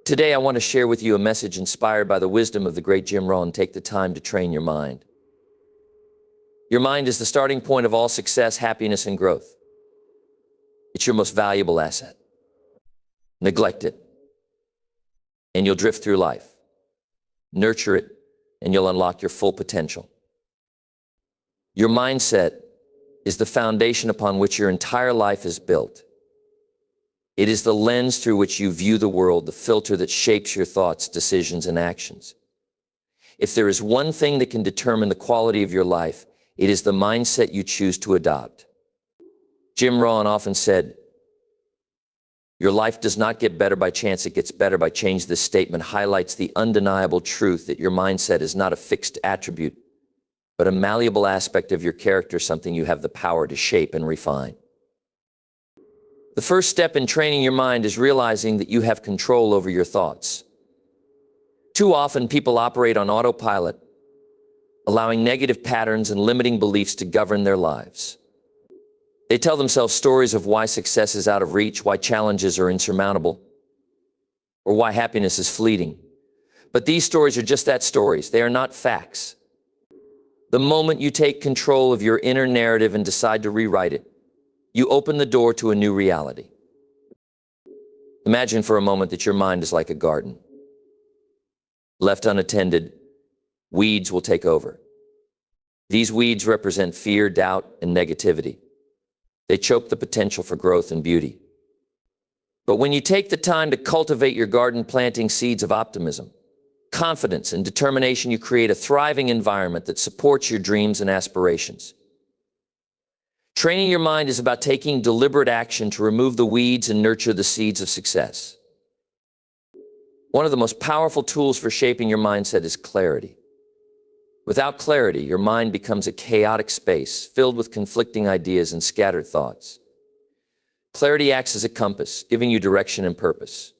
Today, I want to share with you a message inspired by the wisdom of the great Jim Rohn. Take the time to train your mind. Your mind is the starting point of all success, happiness, and growth. It's your most valuable asset. Neglect it, and you'll drift through life. Nurture it, and you'll unlock your full potential. Your mindset is the foundation upon which your entire life is built. It is the lens through which you view the world, the filter that shapes your thoughts, decisions, and actions. If there is one thing that can determine the quality of your life, it is the mindset you choose to adopt. Jim Rohn often said, "Your life does not get better by chance, it gets better by change." This statement highlights the undeniable truth that your mindset is not a fixed attribute, but a malleable aspect of your character, something you have the power to shape and refine. The first step in training your mind is realizing that you have control over your thoughts. Too often, people operate on autopilot, allowing negative patterns and limiting beliefs to govern their lives. They tell themselves stories of why success is out of reach, why challenges are insurmountable, or why happiness is fleeting. But these stories are just that, stories. They are not facts. The moment you take control of your inner narrative and decide to rewrite it, you open the door to a new reality. Imagine for a moment that your mind is like a garden. Left unattended, weeds will take over. These weeds represent fear, doubt, and negativity. They choke the potential for growth and beauty. But when you take the time to cultivate your garden, planting seeds of optimism, confidence, and determination, you create a thriving environment that supports your dreams and aspirations. Training your mind is about taking deliberate action to remove the weeds and nurture the seeds of success. One of the most powerful tools for shaping your mindset is clarity. Without clarity, your mind becomes a chaotic space filled with conflicting ideas and scattered thoughts. Clarity acts as a compass, giving you direction and purpose.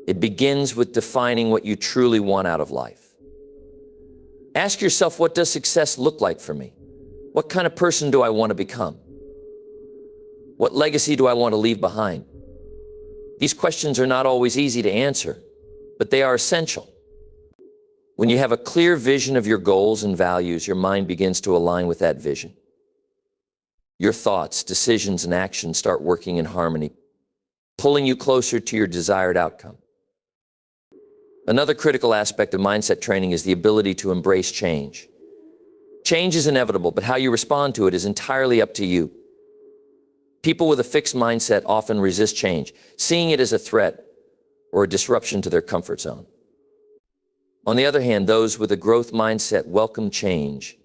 It begins with defining what you truly want out of life. Ask yourself, what does success look like for me? What kind of person do I want to become? What legacy do I want to leave behind? These questions are not always easy to answer, but they are essential. When you have a clear vision of your goals and values, your mind begins to align with that vision. Your thoughts, decisions, and actions start working in harmony, pulling you closer to your desired outcome. Another critical aspect of mindset training is the ability to embrace change. Change is inevitable, but how you respond to it is entirely up to you. People with a fixed mindset often resist change, seeing it as a threat or a disruption to their comfort zone. On the other hand, those with a growth mindset welcome change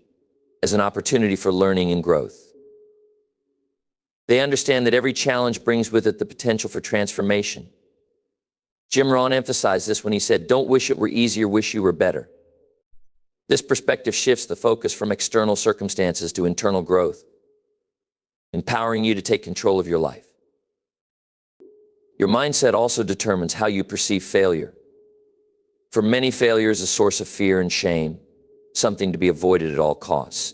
as an opportunity for learning and growth. They understand that every challenge brings with it the potential for transformation. Jim Rohn emphasized this when he said, "Don't wish it were easier, wish you were better." This perspective shifts the focus from external circumstances to internal growth, empowering you to take control of your life. Your mindset also determines how you perceive failure. For many, failure is a source of fear and shame, something to be avoided at all costs.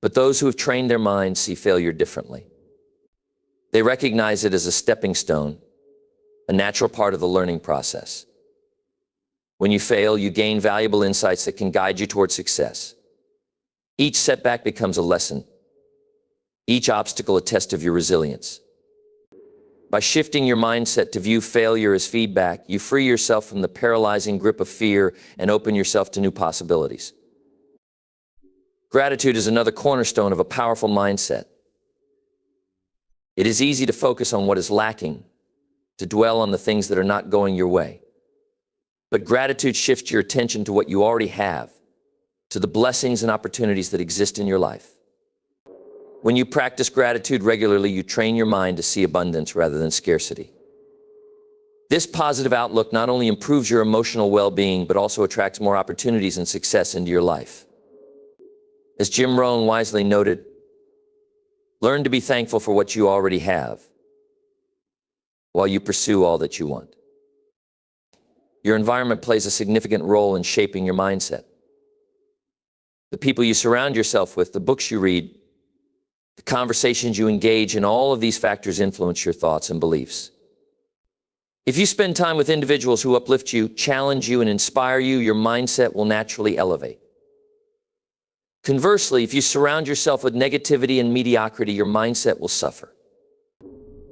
But those who have trained their minds see failure differently. They recognize it as a stepping stone, a natural part of the learning process. When you fail, you gain valuable insights that can guide you toward success. Each setback becomes a lesson. Each obstacle a test of your resilience. By shifting your mindset to view failure as feedback, you free yourself from the paralyzing grip of fear and open yourself to new possibilities. Gratitude is another cornerstone of a powerful mindset. It is easy to focus on what is lacking, to dwell on the things that are not going your way. But gratitude shifts your attention to what you already have, to the blessings and opportunities that exist in your life. When you practice gratitude regularly, you train your mind to see abundance rather than scarcity. This positive outlook not only improves your emotional well-being, but also attracts more opportunities and success into your life. As Jim Rohn wisely noted, learn to be thankful for what you already have while you pursue all that you want. Your environment plays a significant role in shaping your mindset. The people you surround yourself with, the books you read, the conversations you engage in, all of these factors influence your thoughts and beliefs. If you spend time with individuals who uplift you, challenge you, and inspire you, your mindset will naturally elevate. Conversely, if you surround yourself with negativity and mediocrity, your mindset will suffer.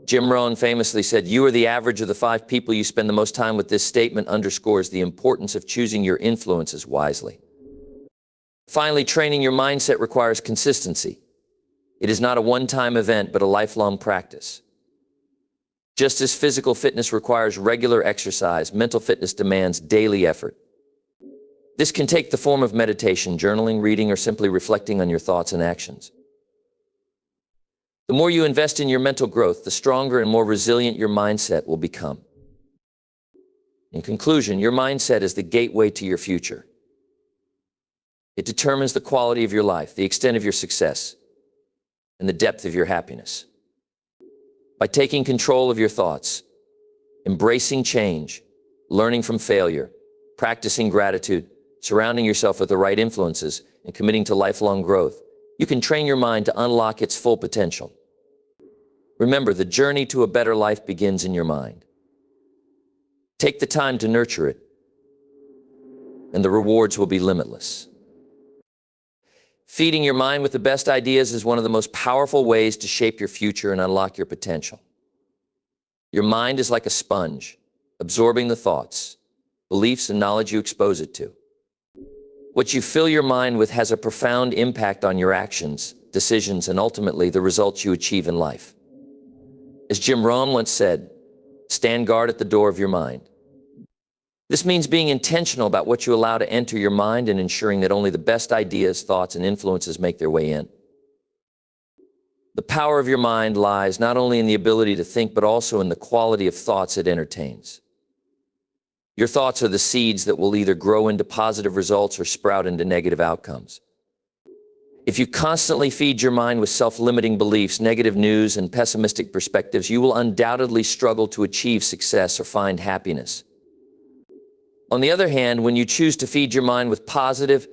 Jim Rohn famously said, "You are the average of the 5 people you spend the most time with." This statement underscores the importance of choosing your influences wisely. Finally, training your mindset requires consistency. It is not a one-time event, but a lifelong practice. Just as physical fitness requires regular exercise, mental fitness demands daily effort. This can take the form of meditation, journaling, reading, or simply reflecting on your thoughts and actions. The more you invest in your mental growth, the stronger and more resilient your mindset will become. In conclusion, your mindset is the gateway to your future. It determines the quality of your life, the extent of your success, and the depth of your happiness. By taking control of your thoughts, embracing change, learning from failure, practicing gratitude, surrounding yourself with the right influences, and committing to lifelong growth, you can train your mind to unlock its full potential. Remember, the journey to a better life begins in your mind. Take the time to nurture it, and the rewards will be limitless. Feeding your mind with the best ideas is one of the most powerful ways to shape your future and unlock your potential. Your mind is like a sponge, absorbing the thoughts, beliefs, and knowledge you expose it to. What you fill your mind with has a profound impact on your actions, decisions, and ultimately the results you achieve in life. As Jim Rohn once said, "Stand guard at the door of your mind." This means being intentional about what you allow to enter your mind and ensuring that only the best ideas, thoughts, and influences make their way in. The power of your mind lies not only in the ability to think, but also in the quality of thoughts it entertains. Your thoughts are the seeds that will either grow into positive results or sprout into negative outcomes. If you constantly feed your mind with self-limiting beliefs, negative news, and pessimistic perspectives, you will undoubtedly struggle to achieve success or find happiness. On the other hand, when you choose to feed your mind with positive,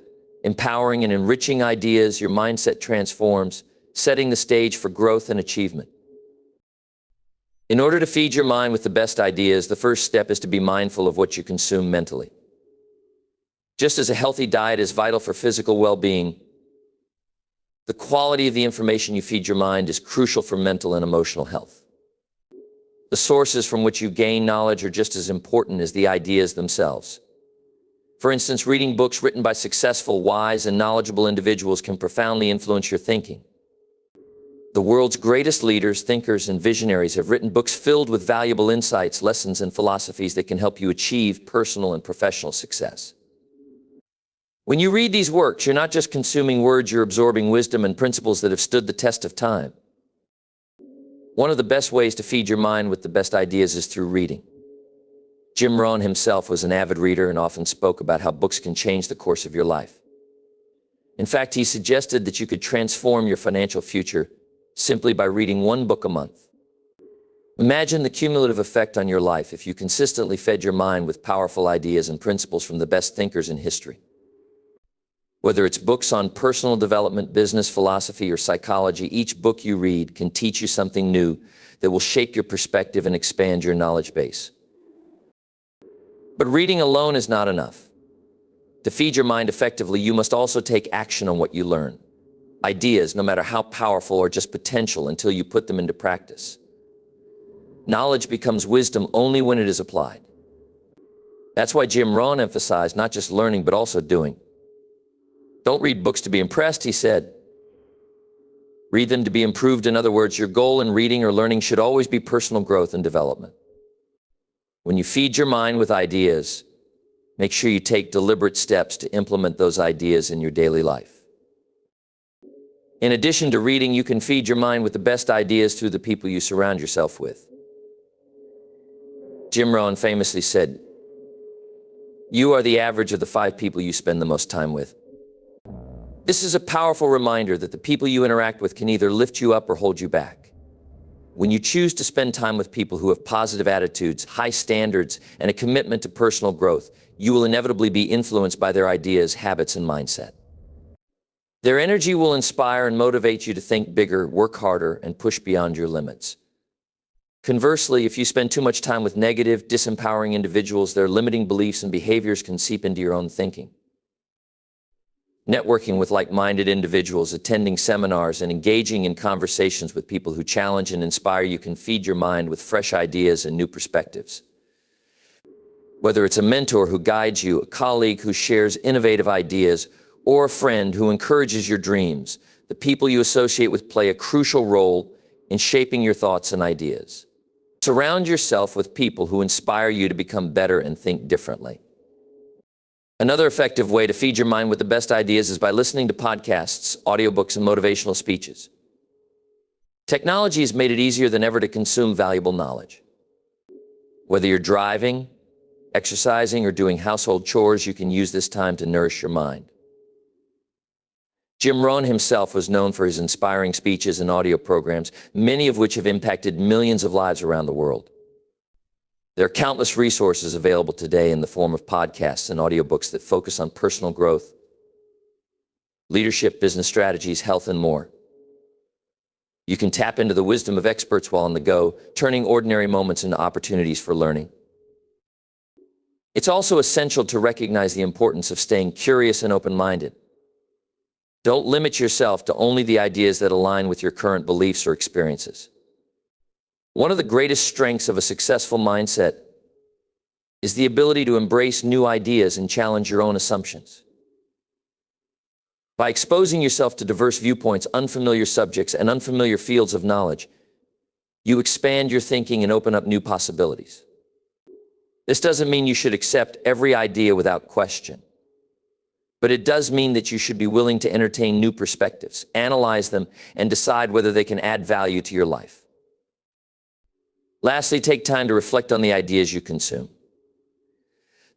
empowering, and enriching ideas, your mindset transforms, setting the stage for growth and achievement. In order to feed your mind with the best ideas, the first step is to be mindful of what you consume mentally. Just as a healthy diet is vital for physical well-being, the quality of the information you feed your mind is crucial for mental and emotional health. The sources from which you gain knowledge are just as important as the ideas themselves. For instance, reading books written by successful, wise, and knowledgeable individuals can profoundly influence your thinking. The world's greatest leaders, thinkers, and visionaries have written books filled with valuable insights, lessons, and philosophies that can help you achieve personal and professional success. When you read these works, you're not just consuming words, you're absorbing wisdom and principles that have stood the test of time. One of the best ways to feed your mind with the best ideas is through reading. Jim Rohn himself was an avid reader and often spoke about how books can change the course of your life. In fact, he suggested that you could transform your financial future simply by reading one book a month. Imagine the cumulative effect on your life if you consistently fed your mind with powerful ideas and principles from the best thinkers in history. Whether it's books on personal development, business, philosophy, or psychology, each book you read can teach you something new that will shape your perspective and expand your knowledge base. But reading alone is not enough. To feed your mind effectively, you must also take action on what you learn. Ideas, no matter how powerful, are just potential until you put them into practice. Knowledge becomes wisdom only when it is applied. That's why Jim Rohn emphasized not just learning, but also doing. Don't read books to be impressed, he said. Read them to be improved. In other words, your goal in reading or learning should always be personal growth and development. When you feed your mind with ideas, make sure you take deliberate steps to implement those ideas in your daily life. In addition to reading, you can feed your mind with the best ideas through the people you surround yourself with. Jim Rohn famously said, "You are the average of the 5 people you spend the most time with." This is a powerful reminder that the people you interact with can either lift you up or hold you back. When you choose to spend time with people who have positive attitudes, high standards, and a commitment to personal growth, you will inevitably be influenced by their ideas, habits, and mindset. Their energy will inspire and motivate you to think bigger, work harder, and push beyond your limits. Conversely, if you spend too much time with negative, disempowering individuals, their limiting beliefs and behaviors can seep into your own thinking. Networking with like-minded individuals, attending seminars, and engaging in conversations with people who challenge and inspire you can feed your mind with fresh ideas and new perspectives. Whether it's a mentor who guides you, a colleague who shares innovative ideas, or a friend who encourages your dreams, the people you associate with play a crucial role in shaping your thoughts and ideas. Surround yourself with people who inspire you to become better and think differently. Another effective way to feed your mind with the best ideas is by listening to podcasts, audiobooks, and motivational speeches. Technology has made it easier than ever to consume valuable knowledge. Whether you're driving, exercising, or doing household chores, you can use this time to nourish your mind. Jim Rohn himself was known for his inspiring speeches and audio programs, many of which have impacted millions of lives around the world. There are countless resources available today in the form of podcasts and audiobooks that focus on personal growth, leadership, business strategies, health, and more. You can tap into the wisdom of experts while on the go, turning ordinary moments into opportunities for learning. It's also essential to recognize the importance of staying curious and open-minded. Don't limit yourself to only the ideas that align with your current beliefs or experiences. One of the greatest strengths of a successful mindset is the ability to embrace new ideas and challenge your own assumptions. By exposing yourself to diverse viewpoints, unfamiliar subjects, and unfamiliar fields of knowledge, you expand your thinking and open up new possibilities. This doesn't mean you should accept every idea without question, but it does mean that you should be willing to entertain new perspectives, analyze them, and decide whether they can add value to your life. Lastly, take time to reflect on the ideas you consume.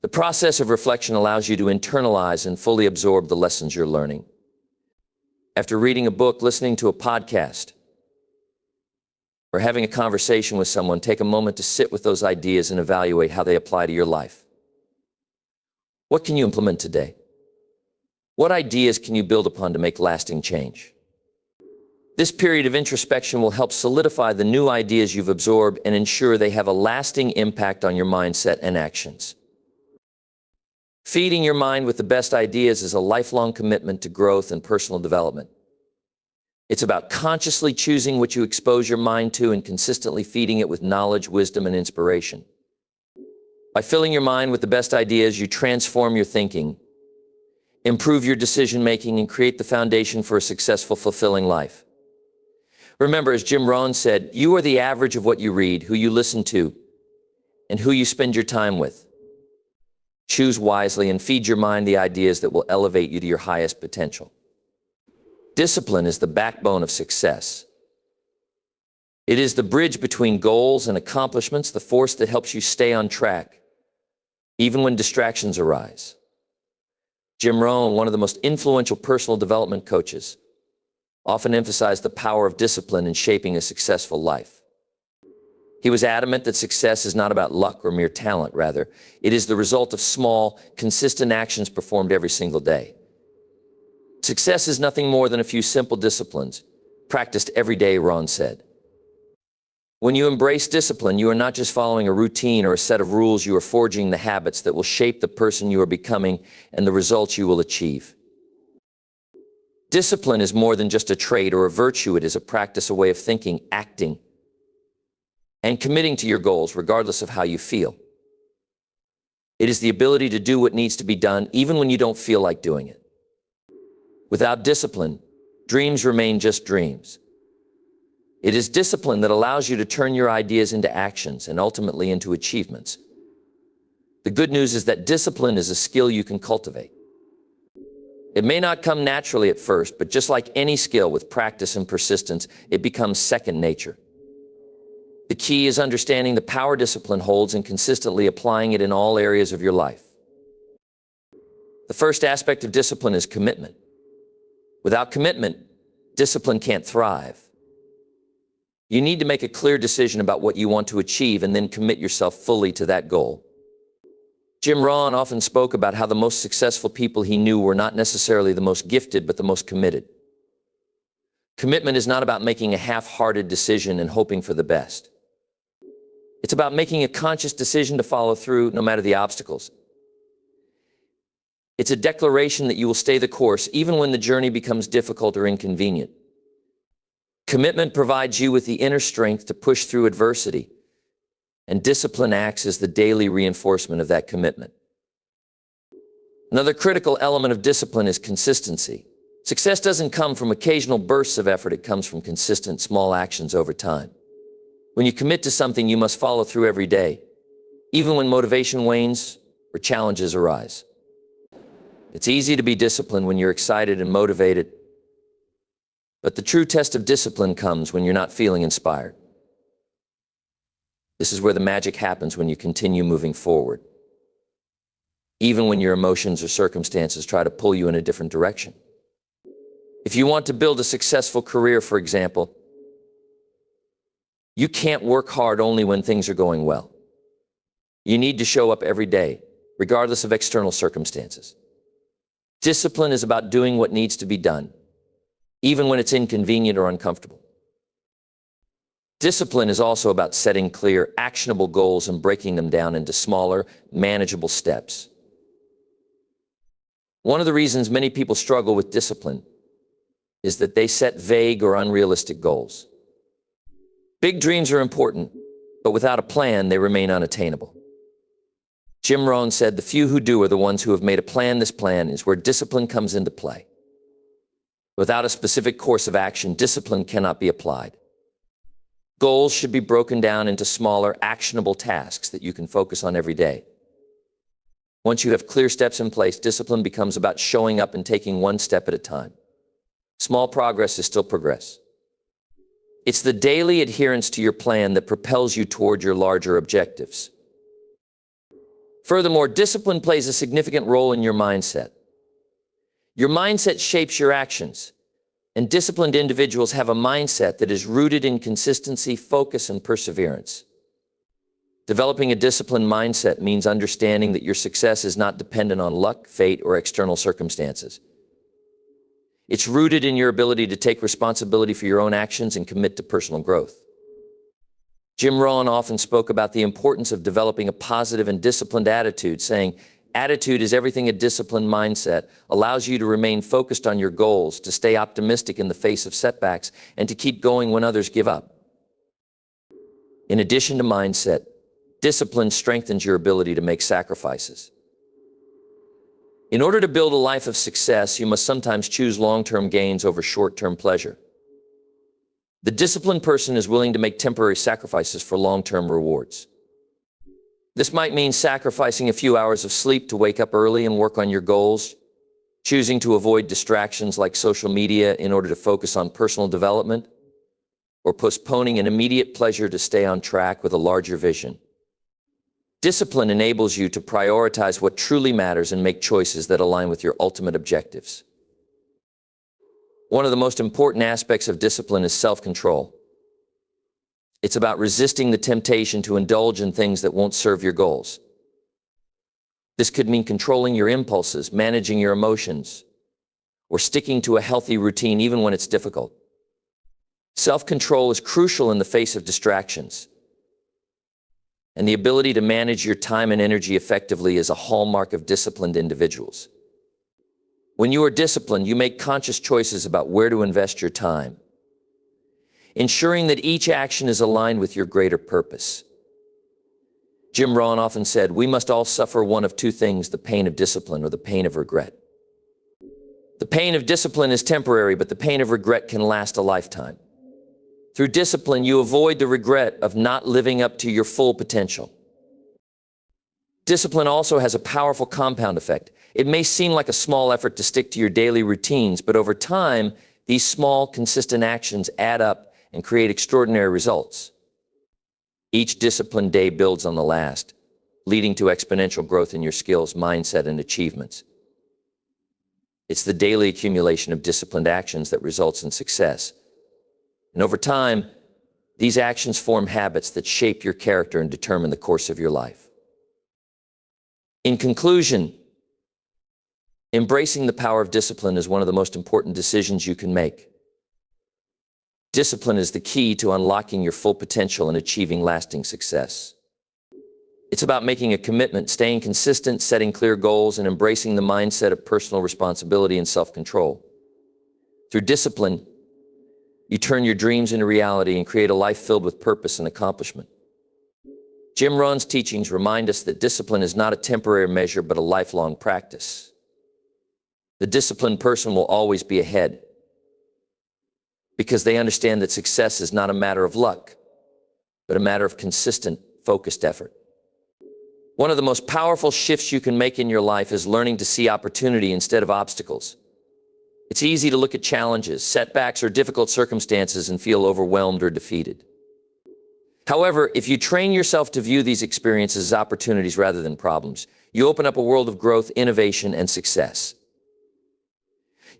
The process of reflection allows you to internalize and fully absorb the lessons you're learning. After reading a book, listening to a podcast, or having a conversation with someone, take a moment to sit with those ideas and evaluate how they apply to your life. What can you implement today? What ideas can you build upon to make lasting change? This period of introspection will help solidify the new ideas you've absorbed and ensure they have a lasting impact on your mindset and actions. Feeding your mind with the best ideas is a lifelong commitment to growth and personal development. It's about consciously choosing what you expose your mind to and consistently feeding it with knowledge, wisdom, and inspiration. By filling your mind with the best ideas, you transform your thinking, improve your decision-making, and create the foundation for a successful, fulfilling life. Remember, as Jim Rohn said, you are the average of what you read, who you listen to, and who you spend your time with. Choose wisely and feed your mind the ideas that will elevate you to your highest potential. Discipline is the backbone of success. It is the bridge between goals and accomplishments, the force that helps you stay on track, even when distractions arise. Jim Rohn, one of the most influential personal development coaches, often emphasized the power of discipline in shaping a successful life. He was adamant that success is not about luck or mere talent, rather, it is the result of small, consistent actions performed every single day. Success is nothing more than a few simple disciplines, practiced every day, Rohn said. When you embrace discipline, you are not just following a routine or a set of rules, you are forging the habits that will shape the person you are becoming and the results you will achieve. Discipline is more than just a trait or a virtue. It is a practice, a way of thinking, acting, and committing to your goals, regardless of how you feel. It is the ability to do what needs to be done, even when you don't feel like doing it. Without discipline, dreams remain just dreams. It is discipline that allows you to turn your ideas into actions and ultimately into achievements. The good news is that discipline is a skill you can cultivate. It may not come naturally at first, but just like any skill, with practice and persistence, it becomes second nature. The key is understanding the power discipline holds and consistently applying it in all areas of your life. The first aspect of discipline is commitment. Without commitment, discipline can't thrive. You need to make a clear decision about what you want to achieve and then commit yourself fully to that goal. Jim Rohn often spoke about how the most successful people he knew were not necessarily the most gifted, but the most committed. Commitment is not about making a half-hearted decision and hoping for the best. It's about making a conscious decision to follow through no matter the obstacles. It's a declaration that you will stay the course even when the journey becomes difficult or inconvenient. Commitment provides you with the inner strength to push through adversity, and discipline acts as the daily reinforcement of that commitment. Another critical element of discipline is consistency. Success doesn't come from occasional bursts of effort, it comes from consistent small actions over time. When you commit to something, you must follow through every day, even when motivation wanes or challenges arise. It's easy to be disciplined when you're excited and motivated, but the true test of discipline comes when you're not feeling inspired. This is where the magic happens, when you continue moving forward, even when your emotions or circumstances try to pull you in a different direction. If you want to build a successful career, for example, you can't work hard only when things are going well. You need to show up every day, regardless of external circumstances. Discipline is about doing what needs to be done, even when it's inconvenient or uncomfortable. Discipline is also about setting clear, actionable goals and breaking them down into smaller, manageable steps. One of the reasons many people struggle with discipline is that they set vague or unrealistic goals. Big dreams are important, but without a plan, they remain unattainable. Jim Rohn said, "The few who do are the ones who have made a plan. This plan is where discipline comes into play." Without a specific course of action, discipline cannot be applied. Goals should be broken down into smaller, actionable tasks that you can focus on every day. Once you have clear steps in place, discipline becomes about showing up and taking one step at a time. Small progress is still progress. It's the daily adherence to your plan that propels you toward your larger objectives. Furthermore, discipline plays a significant role in your mindset. Your mindset shapes your actions, and disciplined individuals have a mindset that is rooted in consistency, focus, and perseverance. Developing a disciplined mindset means understanding that your success is not dependent on luck, fate, or external circumstances. It's rooted in your ability to take responsibility for your own actions and commit to personal growth. Jim Rohn often spoke about the importance of developing a positive and disciplined attitude, saying, "Attitude is everything a disciplined mindset allows you to remain focused on your goals, to stay optimistic in the face of setbacks, and to keep going when others give up." In addition to mindset, discipline strengthens your ability to make sacrifices. In order to build a life of success, you must sometimes choose long-term gains over short-term pleasure. The disciplined person is willing to make temporary sacrifices for long-term rewards. This might mean sacrificing a few hours of sleep to wake up early and work on your goals, choosing to avoid distractions like social media in order to focus on personal development, or postponing an immediate pleasure to stay on track with a larger vision. Discipline enables you to prioritize what truly matters and make choices that align with your ultimate objectives. One of the most important aspects of discipline is self-control. It's about resisting the temptation to indulge in things that won't serve your goals. This could mean controlling your impulses, managing your emotions, or sticking to a healthy routine even when it's difficult. Self-control is crucial in the face of distractions, and the ability to manage your time and energy effectively is a hallmark of disciplined individuals. When you are disciplined, you make conscious choices about where to invest your time, ensuring that each action is aligned with your greater purpose. Jim Rohn often said, "We must all suffer one of two things, the pain of discipline or the pain of regret." The pain of discipline is temporary, but the pain of regret can last a lifetime. Through discipline, you avoid the regret of not living up to your full potential. Discipline also has a powerful compound effect. It may seem like a small effort to stick to your daily routines, but over time, these small, consistent actions add up and create extraordinary results. Each disciplined day builds on the last, leading to exponential growth in your skills, mindset, and achievements. It's the daily accumulation of disciplined actions that results in success. And over time, these actions form habits that shape your character and determine the course of your life. In conclusion, embracing the power of discipline is one of the most important decisions you can make. Discipline is the key to unlocking your full potential and achieving lasting success. It's about making a commitment, staying consistent, setting clear goals, and embracing the mindset of personal responsibility and self-control. Through discipline, you turn your dreams into reality and create a life filled with purpose and accomplishment. Jim Rohn's teachings remind us that discipline is not a temporary measure, but a lifelong practice. The disciplined person will always be ahead because they understand that success is not a matter of luck, but a matter of consistent, focused effort. One of the most powerful shifts you can make in your life is learning to see opportunity instead of obstacles. It's easy to look at challenges, setbacks, or difficult circumstances and feel overwhelmed or defeated. However, if you train yourself to view these experiences as opportunities rather than problems, you open up a world of growth, innovation, and success.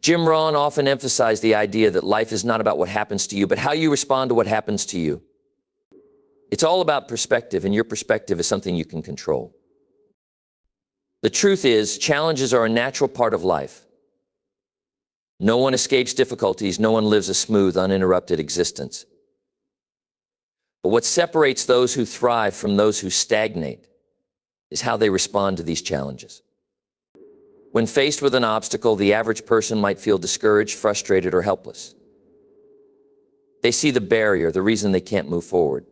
Jim Rohn often emphasized the idea that life is not about what happens to you, but how you respond to what happens to you. It's all about perspective, and your perspective is something you can control. The truth is, challenges are a natural part of life. No one escapes difficulties. No one lives a smooth, uninterrupted existence. But what separates those who thrive from those who stagnate is how they respond to these challenges. When faced with an obstacle, the average person might feel discouraged, frustrated, or helpless. They see the barrier, the reason they can't move forward,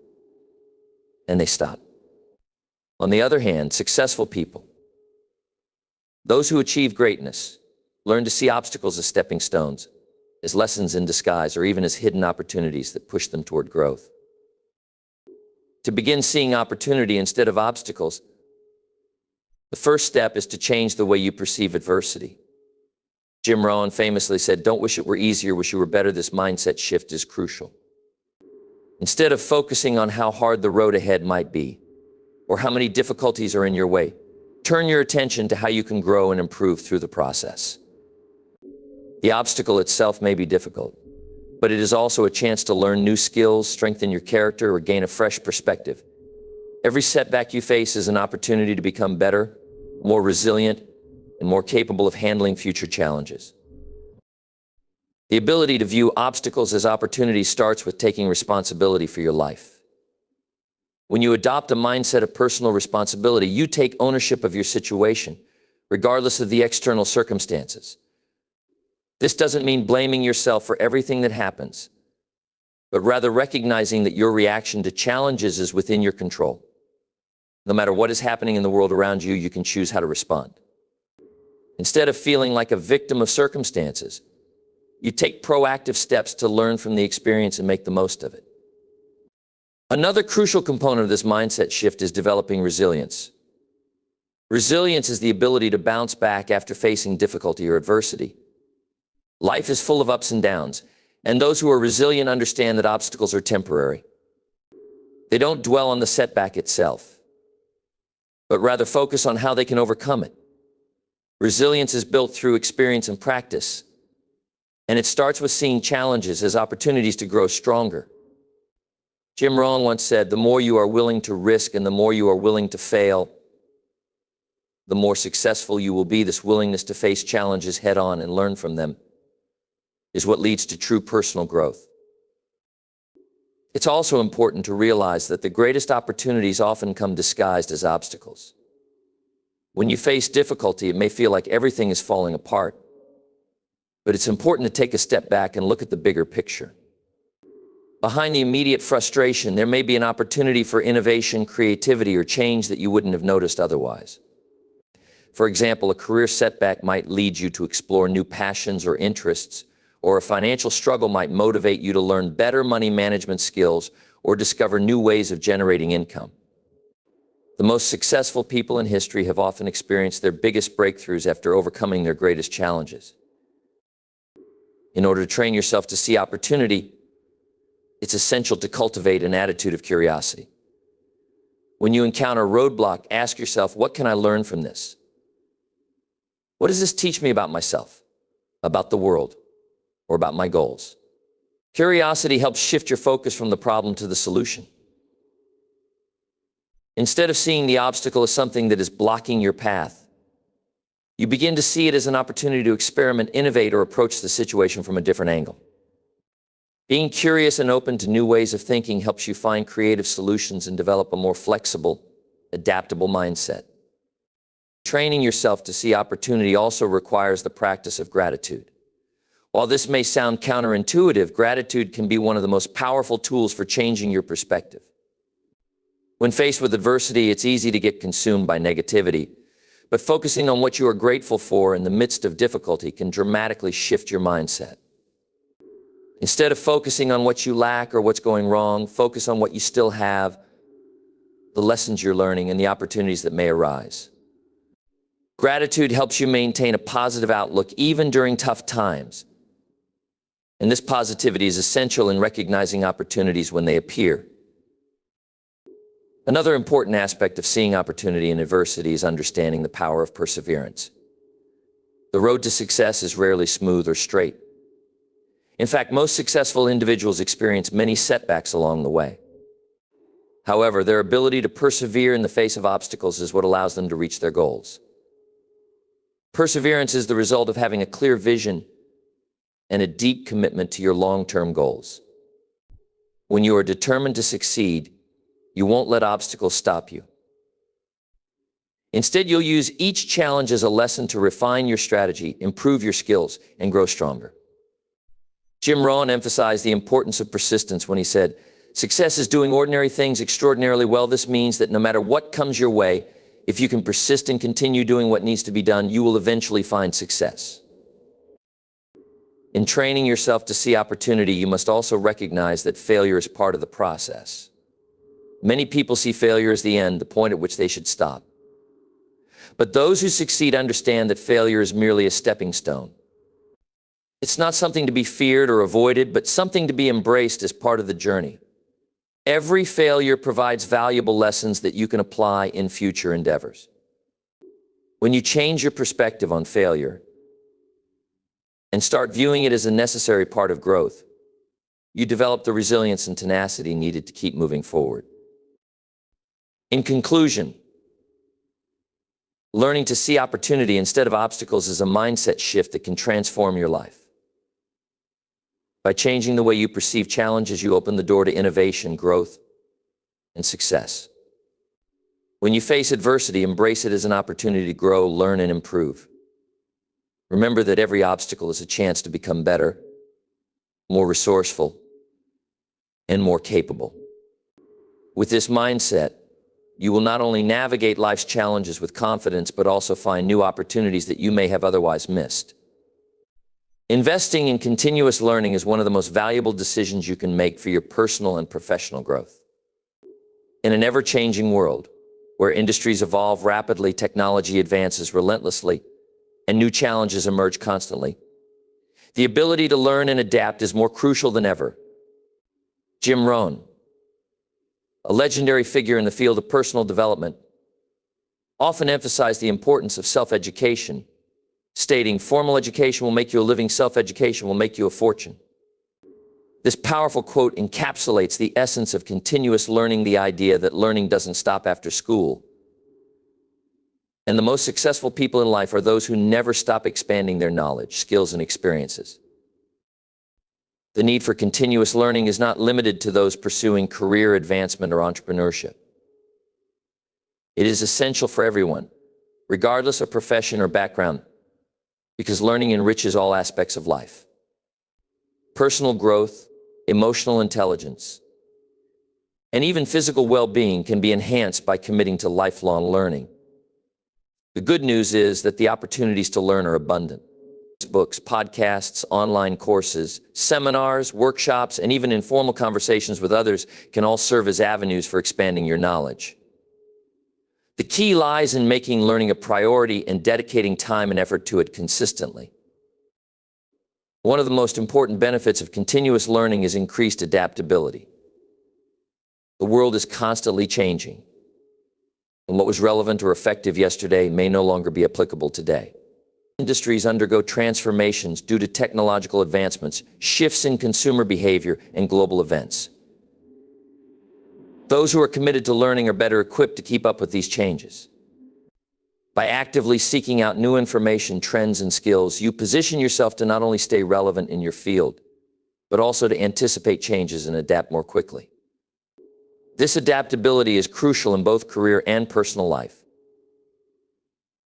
and they stop. On the other hand, successful people, those who achieve greatness, learn to see obstacles as stepping stones, as lessons in disguise, or even as hidden opportunities that push them toward growth. To begin seeing opportunity instead of obstacles, the first step is to change the way you perceive adversity. Jim Rohn famously said, "Don't wish it were easier, wish you were better." This mindset shift is crucial. Instead of focusing on how hard the road ahead might be, or how many difficulties are in your way, turn your attention to how you can grow and improve through the process. The obstacle itself may be difficult, but it is also a chance to learn new skills, strengthen your character, or gain a fresh perspective. Every setback you face is an opportunity to become better, more resilient, and more capable of handling future challenges. The ability to view obstacles as opportunities starts with taking responsibility for your life. When you adopt a mindset of personal responsibility, you take ownership of your situation, regardless of the external circumstances. This doesn't mean blaming yourself for everything that happens, but rather recognizing that your reaction to challenges is within your control. No matter what is happening in the world around you, you can choose how to respond. Instead of feeling like a victim of circumstances, you take proactive steps to learn from the experience and make the most of it. Another crucial component of this mindset shift is developing resilience. Resilience is the ability to bounce back after facing difficulty or adversity. Life is full of ups and downs, and those who are resilient understand that obstacles are temporary. They don't dwell on the setback itself, but rather focus on how they can overcome it. Resilience is built through experience and practice, and it starts with seeing challenges as opportunities to grow stronger. Jim Rohn once said, "The more you are willing to risk and the more you are willing to fail, the more successful you will be." This willingness to face challenges head on and learn from them is what leads to true personal growth. It's also important to realize that the greatest opportunities often come disguised as obstacles. When you face difficulty, it may feel like everything is falling apart, but it's important to take a step back and look at the bigger picture. Behind the immediate frustration, there may be an opportunity for innovation, creativity, or change that you wouldn't have noticed otherwise. For example, a career setback might lead you to explore new passions or interests, or a financial struggle might motivate you to learn better money management skills or discover new ways of generating income. The most successful people in history have often experienced their biggest breakthroughs after overcoming their greatest challenges. In order to train yourself to see opportunity, it's essential to cultivate an attitude of curiosity. When you encounter a roadblock, ask yourself, what can I learn from this? What does this teach me about myself, about the world, or about my goals? Curiosity helps shift your focus from the problem to the solution. Instead of seeing the obstacle as something that is blocking your path, you begin to see it as an opportunity to experiment, innovate, or approach the situation from a different angle. Being curious and open to new ways of thinking helps you find creative solutions and develop a more flexible, adaptable mindset. Training yourself to see opportunity also requires the practice of gratitude. While this may sound counterintuitive, gratitude can be one of the most powerful tools for changing your perspective. When faced with adversity, it's easy to get consumed by negativity, but focusing on what you are grateful for in the midst of difficulty can dramatically shift your mindset. Instead of focusing on what you lack or what's going wrong, focus on what you still have, the lessons you're learning, and the opportunities that may arise. Gratitude helps you maintain a positive outlook even during tough times. And this positivity is essential in recognizing opportunities when they appear. Another important aspect of seeing opportunity in adversity is understanding the power of perseverance. The road to success is rarely smooth or straight. In fact, most successful individuals experience many setbacks along the way. However, their ability to persevere in the face of obstacles is what allows them to reach their goals. Perseverance is the result of having a clear vision and a deep commitment to your long-term goals. When you are determined to succeed, you won't let obstacles stop you. Instead, you'll use each challenge as a lesson to refine your strategy, improve your skills, and grow stronger. Jim Rohn emphasized the importance of persistence when he said, "Success is doing ordinary things extraordinarily well. This means that no matter what comes your way, if you can persist and continue doing what needs to be done, you will eventually find success." In training yourself to see opportunity, you must also recognize that failure is part of the process. Many people see failure as the end, the point at which they should stop. But those who succeed understand that failure is merely a stepping stone. It's not something to be feared or avoided, but something to be embraced as part of the journey. Every failure provides valuable lessons that you can apply in future endeavors. When you change your perspective on failure and start viewing it as a necessary part of growth, you develop the resilience and tenacity needed to keep moving forward. In conclusion, learning to see opportunity instead of obstacles is a mindset shift that can transform your life. By changing the way you perceive challenges, you open the door to innovation, growth, and success. When you face adversity, embrace it as an opportunity to grow, learn, and improve. Remember that every obstacle is a chance to become better, more resourceful, and more capable. With this mindset, you will not only navigate life's challenges with confidence, but also find new opportunities that you may have otherwise missed. Investing in continuous learning is one of the most valuable decisions you can make for your personal and professional growth. In an ever-changing world, where industries evolve rapidly, technology advances relentlessly, and new challenges emerge constantly, the ability to learn and adapt is more crucial than ever. Jim Rohn, a legendary figure in the field of personal development, often emphasized the importance of self-education, stating, "Formal education will make you a living, self-education will make you a fortune." This powerful quote encapsulates the essence of continuous learning, the idea that learning doesn't stop after school. And the most successful people in life are those who never stop expanding their knowledge, skills, and experiences. The need for continuous learning is not limited to those pursuing career advancement or entrepreneurship. It is essential for everyone, regardless of profession or background, because learning enriches all aspects of life. Personal growth, emotional intelligence, and even physical well-being can be enhanced by committing to lifelong learning. The good news is that the opportunities to learn are abundant. Books, podcasts, online courses, seminars, workshops, and even informal conversations with others can all serve as avenues for expanding your knowledge. The key lies in making learning a priority and dedicating time and effort to it consistently. One of the most important benefits of continuous learning is increased adaptability. The world is constantly changing, and what was relevant or effective yesterday may no longer be applicable today. Industries undergo transformations due to technological advancements, shifts in consumer behavior, and global events. Those who are committed to learning are better equipped to keep up with these changes. By actively seeking out new information, trends, and skills, you position yourself to not only stay relevant in your field, but also to anticipate changes and adapt more quickly. This adaptability is crucial in both career and personal life,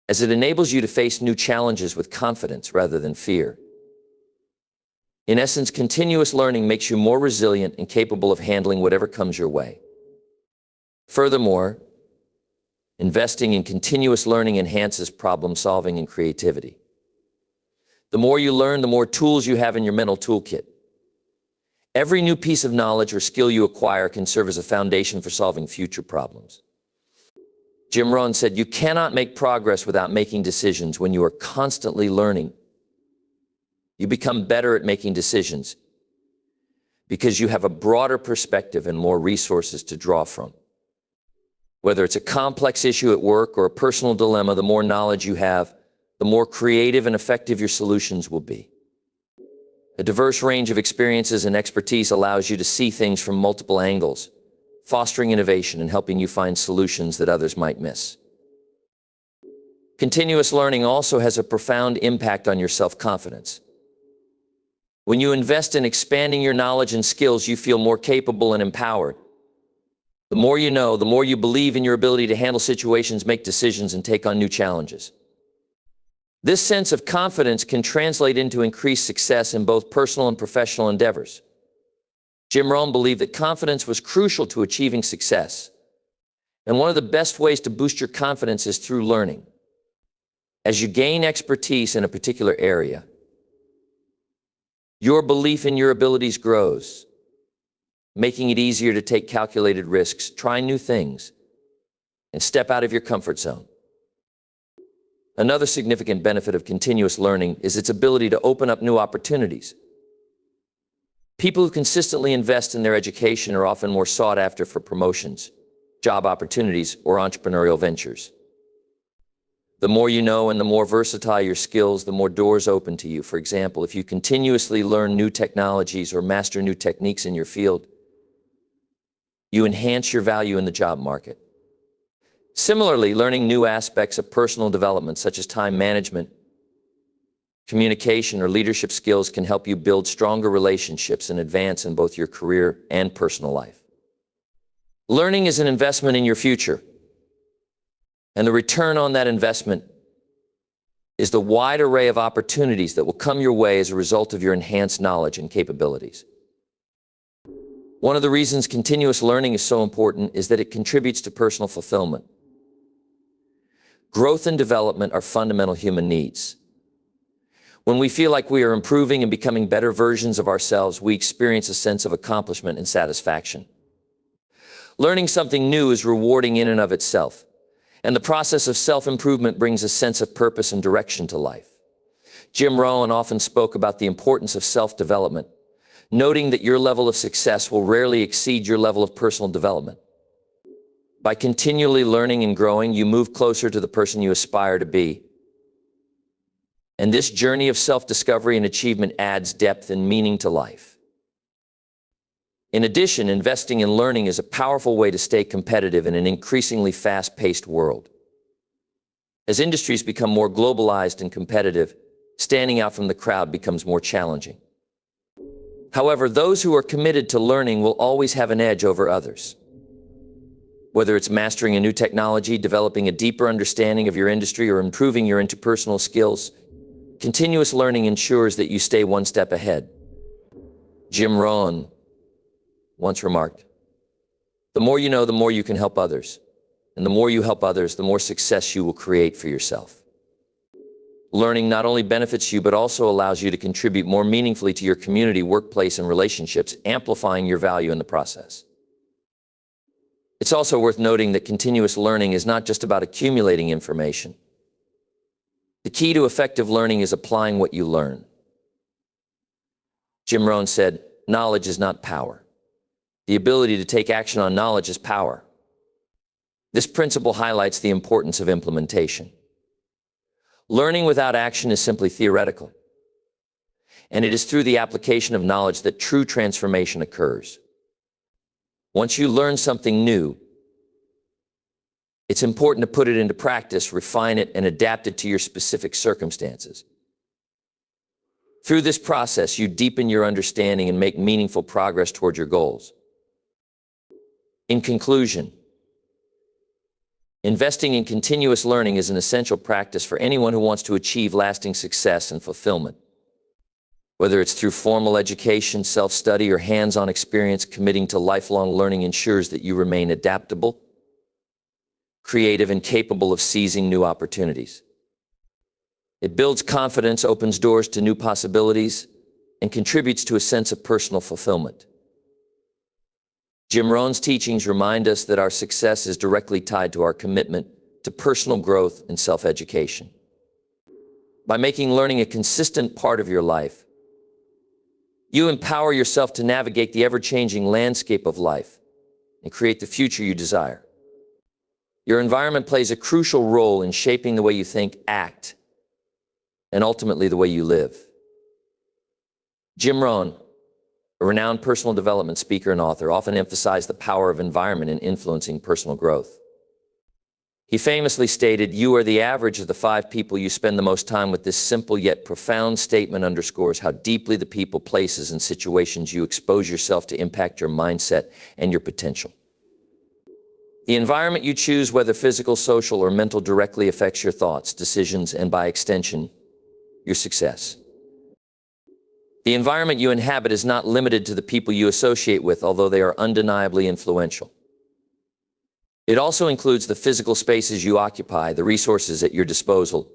as it enables you to face new challenges with confidence rather than fear. In essence, continuous learning makes you more resilient and capable of handling whatever comes your way. Furthermore, investing in continuous learning enhances problem solving and creativity. The more you learn, the more tools you have in your mental toolkit. Every new piece of knowledge or skill you acquire can serve as a foundation for solving future problems. Jim Rohn said, "You cannot make progress without making decisions. When you are constantly learning, you become better at making decisions because you have a broader perspective and more resources to draw from. Whether it's a complex issue at work or a personal dilemma, the more knowledge you have, the more creative and effective your solutions will be. A diverse range of experiences and expertise allows you to see things from multiple angles, fostering innovation and helping you find solutions that others might miss." Continuous learning also has a profound impact on your self-confidence. When you invest in expanding your knowledge and skills, you feel more capable and empowered. The more you know, the more you believe in your ability to handle situations, make decisions, and take on new challenges. This sense of confidence can translate into increased success in both personal and professional endeavors. Jim Rohn believed that confidence was crucial to achieving success, and one of the best ways to boost your confidence is through learning. As you gain expertise in a particular area, your belief in your abilities grows, making it easier to take calculated risks, try new things, and step out of your comfort zone. Another significant benefit of continuous learning is its ability to open up new opportunities. People who consistently invest in their education are often more sought after for promotions, job opportunities, or entrepreneurial ventures. The more you know and the more versatile your skills, the more doors open to you. For example, if you continuously learn new technologies or master new techniques in your field, you enhance your value in the job market. Similarly, learning new aspects of personal development, such as time management, communication, or leadership skills, can help you build stronger relationships and advance in both your career and personal life. Learning is an investment in your future, and the return on that investment is the wide array of opportunities that will come your way as a result of your enhanced knowledge and capabilities. One of the reasons continuous learning is so important is that it contributes to personal fulfillment. Growth and development are fundamental human needs. When we feel like we are improving and becoming better versions of ourselves, we experience a sense of accomplishment and satisfaction. Learning something new is rewarding in and of itself, and the process of self-improvement brings a sense of purpose and direction to life. Jim Rohn often spoke about the importance of self-development, noting that your level of success will rarely exceed your level of personal development. By continually learning and growing, you move closer to the person you aspire to be. And this journey of self-discovery and achievement adds depth and meaning to life. In addition, investing in learning is a powerful way to stay competitive in an increasingly fast-paced world. As industries become more globalized and competitive, standing out from the crowd becomes more challenging. However, those who are committed to learning will always have an edge over others. Whether it's mastering a new technology, developing a deeper understanding of your industry, or improving your interpersonal skills, continuous learning ensures that you stay one step ahead. Jim Rohn once remarked, "The more you know, the more you can help others. And the more you help others, the more success you will create for yourself." Learning not only benefits you, but also allows you to contribute more meaningfully to your community, workplace, and relationships, amplifying your value in the process. It's also worth noting that continuous learning is not just about accumulating information. The key to effective learning is applying what you learn. Jim Rohn said, "Knowledge is not power. The ability to take action on knowledge is power." This principle highlights the importance of implementation. Learning without action is simply theoretical, and it is through the application of knowledge that true transformation occurs. Once you learn something new, it's important to put it into practice, refine it, and adapt it to your specific circumstances. Through this process, you deepen your understanding and make meaningful progress toward your goals. In conclusion, investing in continuous learning is an essential practice for anyone who wants to achieve lasting success and fulfillment. Whether it's through formal education, self-study, or hands-on experience, committing to lifelong learning ensures that you remain adaptable, creative, and capable of seizing new opportunities. It builds confidence, opens doors to new possibilities, and contributes to a sense of personal fulfillment. Jim Rohn's teachings remind us that our success is directly tied to our commitment to personal growth and self-education. By making learning a consistent part of your life, you empower yourself to navigate the ever-changing landscape of life and create the future you desire. Your environment plays a crucial role in shaping the way you think, act, and ultimately the way you live. Jim Rohn, a renowned personal development speaker and author, often emphasized the power of environment in influencing personal growth. He famously stated, "You are the average of the 5 people you spend the most time with." This simple yet profound statement underscores how deeply the people, places, and situations you expose yourself to impact your mindset and your potential. The environment you choose, whether physical, social, or mental, directly affects your thoughts, decisions, and by extension, your success. The environment you inhabit is not limited to the people you associate with, although they are undeniably influential. It also includes the physical spaces you occupy, the resources at your disposal,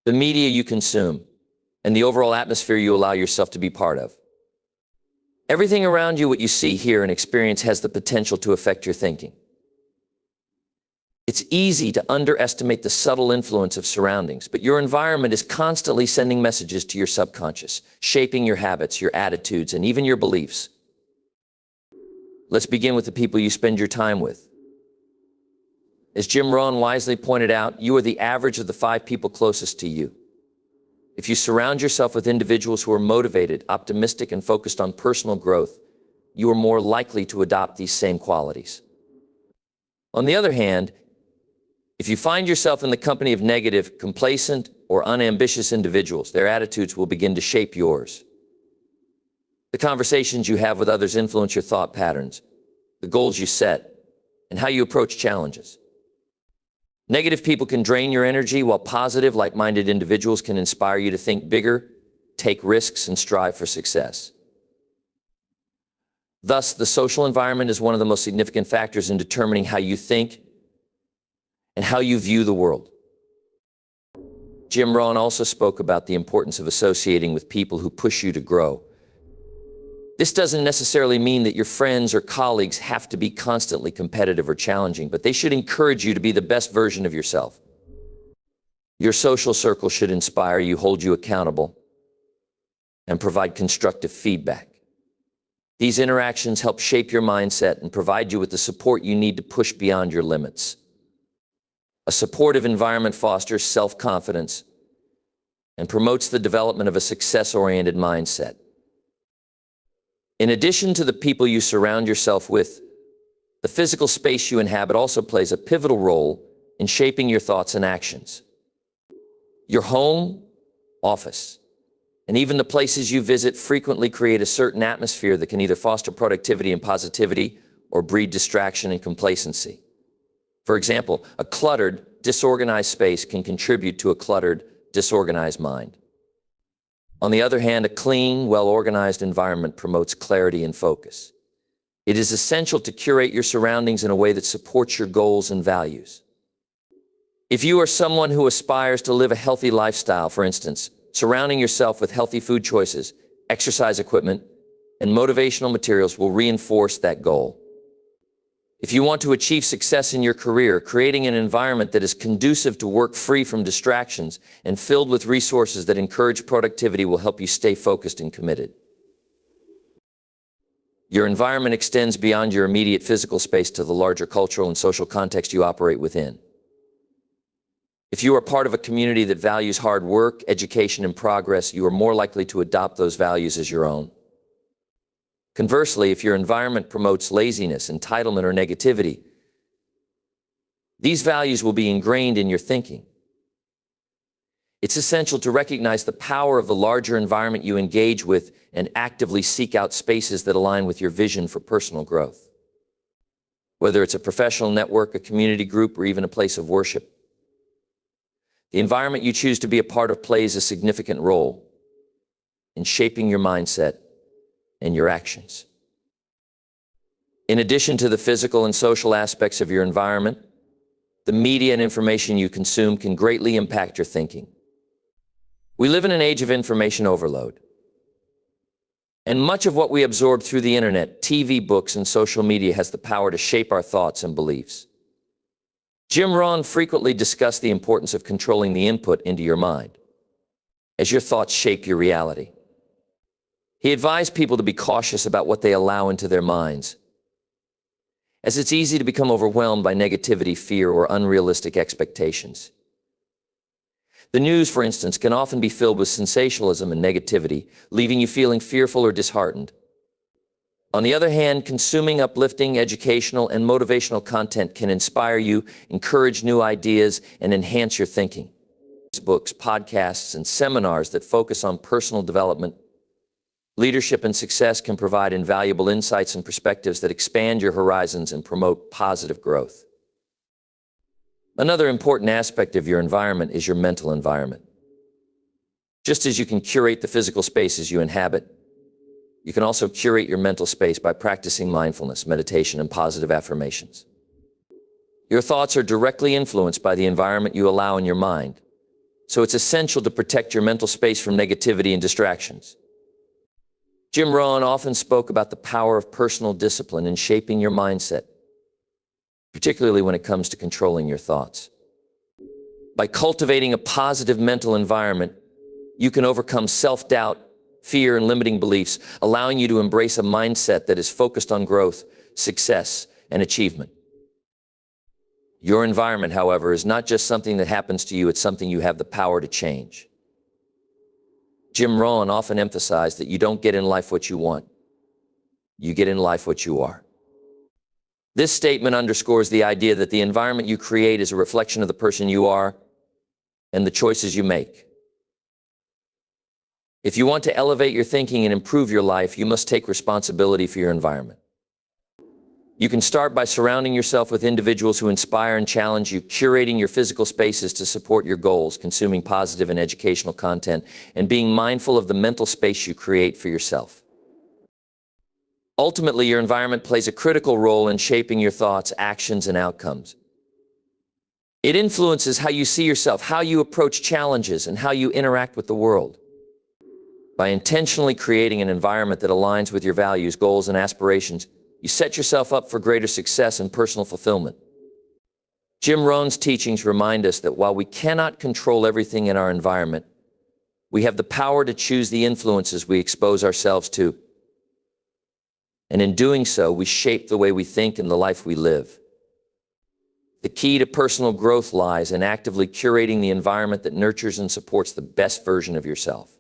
the media you consume, and the overall atmosphere you allow yourself to be part of. Everything around you, what you see, hear, and experience, has the potential to affect your thinking. It's easy to underestimate the subtle influence of surroundings, but your environment is constantly sending messages to your subconscious, shaping your habits, your attitudes, and even your beliefs. Let's begin with the people you spend your time with. As Jim Rohn wisely pointed out, you are the average of the 5 people closest to you. If you surround yourself with individuals who are motivated, optimistic, and focused on personal growth, you are more likely to adopt these same qualities. On the other hand, if you find yourself in the company of negative, complacent, or unambitious individuals, their attitudes will begin to shape yours. The conversations you have with others influence your thought patterns, the goals you set, and how you approach challenges. Negative people can drain your energy, while positive, like-minded individuals can inspire you to think bigger, take risks, and strive for success. Thus, the social environment is one of the most significant factors in determining how you think and how you view the world. Jim Rohn also spoke about the importance of associating with people who push you to grow. This doesn't necessarily mean that your friends or colleagues have to be constantly competitive or challenging, but they should encourage you to be the best version of yourself. Your social circle should inspire you, hold you accountable, and provide constructive feedback. These interactions help shape your mindset and provide you with the support you need to push beyond your limits. A supportive environment fosters self-confidence and promotes the development of a success-oriented mindset. In addition to the people you surround yourself with, the physical space you inhabit also plays a pivotal role in shaping your thoughts and actions. Your home, office, and even the places you visit frequently create a certain atmosphere that can either foster productivity and positivity or breed distraction and complacency. For example, a cluttered, disorganized space can contribute to a cluttered, disorganized mind. On the other hand, a clean, well-organized environment promotes clarity and focus. It is essential to curate your surroundings in a way that supports your goals and values. If you are someone who aspires to live a healthy lifestyle, for instance, surrounding yourself with healthy food choices, exercise equipment, and motivational materials will reinforce that goal. If you want to achieve success in your career, creating an environment that is conducive to work free from distractions and filled with resources that encourage productivity will help you stay focused and committed. Your environment extends beyond your immediate physical space to the larger cultural and social context you operate within. If you are part of a community that values hard work, education, and progress, you are more likely to adopt those values as your own. Conversely, if your environment promotes laziness, entitlement, or negativity, these values will be ingrained in your thinking. It's essential to recognize the power of the larger environment you engage with and actively seek out spaces that align with your vision for personal growth. Whether it's a professional network, a community group, or even a place of worship, the environment you choose to be a part of plays a significant role in shaping your mindset and your actions. In addition to the physical and social aspects of your environment, the media and information you consume can greatly impact your thinking. We live in an age of information overload. And much of what we absorb through the internet, TV, books, and social media has the power to shape our thoughts and beliefs. Jim Rohn frequently discussed the importance of controlling the input into your mind, as your thoughts shape your reality. He advised people to be cautious about what they allow into their minds, as it's easy to become overwhelmed by negativity, fear, or unrealistic expectations. The news, for instance, can often be filled with sensationalism and negativity, leaving you feeling fearful or disheartened. On the other hand, consuming uplifting, educational, and motivational content can inspire you, encourage new ideas, and enhance your thinking. Books, podcasts, and seminars that focus on personal development, leadership, and success can provide invaluable insights and perspectives that expand your horizons and promote positive growth. Another important aspect of your environment is your mental environment. Just as you can curate the physical spaces you inhabit, you can also curate your mental space by practicing mindfulness, meditation, and positive affirmations. Your thoughts are directly influenced by the environment you allow in your mind, so it's essential to protect your mental space from negativity and distractions. Jim Rohn often spoke about the power of personal discipline in shaping your mindset, particularly when it comes to controlling your thoughts. By cultivating a positive mental environment, you can overcome self-doubt, fear, and limiting beliefs, allowing you to embrace a mindset that is focused on growth, success, and achievement. Your environment, however, is not just something that happens to you, it's something you have the power to change. Jim Rohn often emphasized that you don't get in life what you want, you get in life what you are. This statement underscores the idea that the environment you create is a reflection of the person you are and the choices you make. If you want to elevate your thinking and improve your life, you must take responsibility for your environment. You can start by surrounding yourself with individuals who inspire and challenge you, curating your physical spaces to support your goals, consuming positive and educational content, and being mindful of the mental space you create for yourself. Ultimately, your environment plays a critical role in shaping your thoughts, actions, and outcomes. It influences how you see yourself, how you approach challenges, and how you interact with the world. By intentionally creating an environment that aligns with your values, goals, and aspirations, you set yourself up for greater success and personal fulfillment. Jim Rohn's teachings remind us that while we cannot control everything in our environment, we have the power to choose the influences we expose ourselves to. And in doing so, we shape the way we think and the life we live. The key to personal growth lies in actively curating the environment that nurtures and supports the best version of yourself.